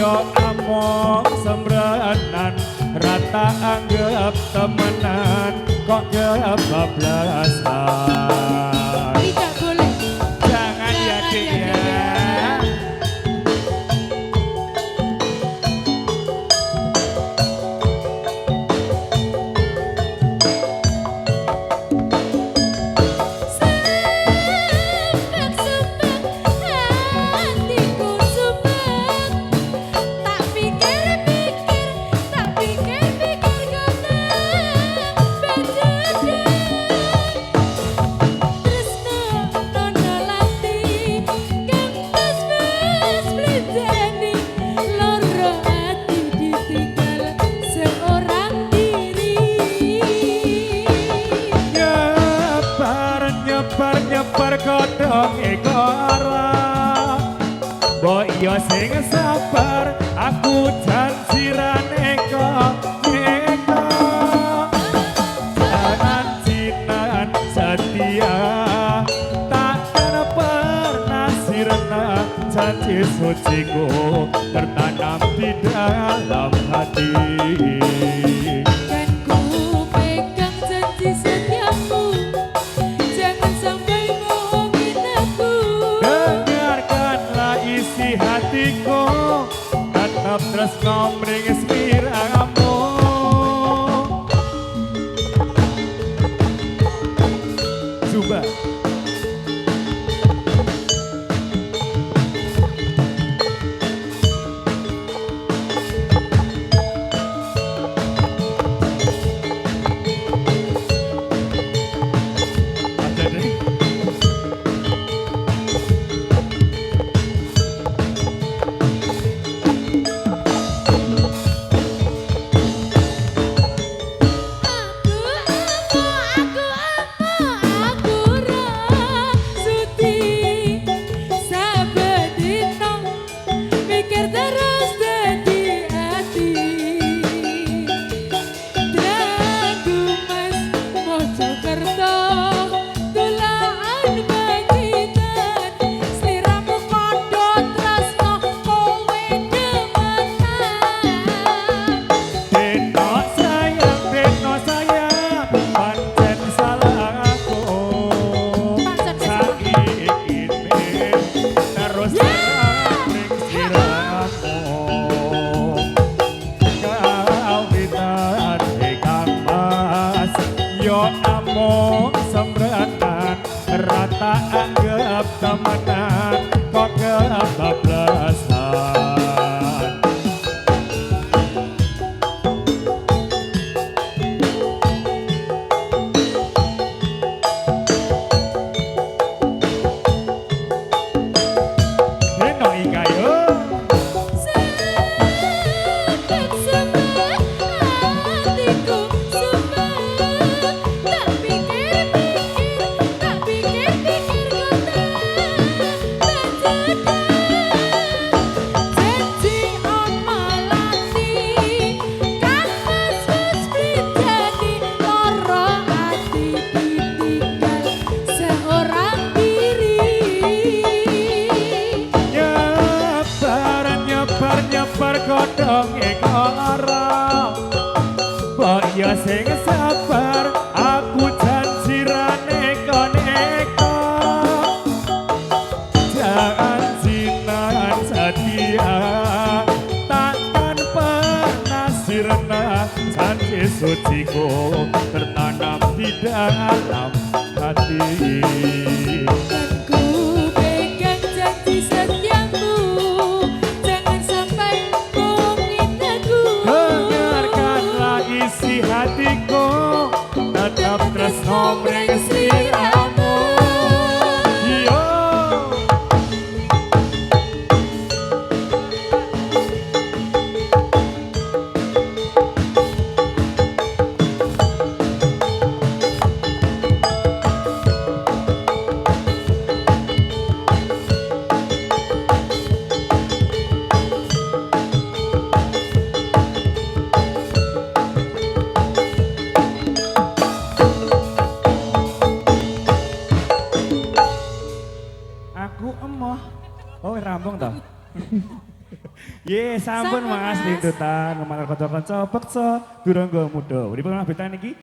yo among sembranan rata anggap temenan kok kebablasan. Tidak boleh. Jangan ya dik ya. Nyebar kodong ekora mbok yo sing sabar aku janjiran eko jangan jinan setia takkan pernah sirna janji suciku tertanam di dalam hati. Tetap terus ngomring seliramu. Coba among sembranan rata anggap temenan kok kebablasan. Reno ika yo nyebar kodong ekora mbok yo sing sabar aku janjiran neko jangan jinan setia takkan pernah sirna janji suciku tertanam di dalam hati. Hatiku tetap terus ngomong seliramu. Yo aku emoh. Oh, rambung toh. Ye, sampun Sampun, Mas Mas. lintutan ngomong kanca-kanca beksa durung go muda. Pripun Mas betan iki?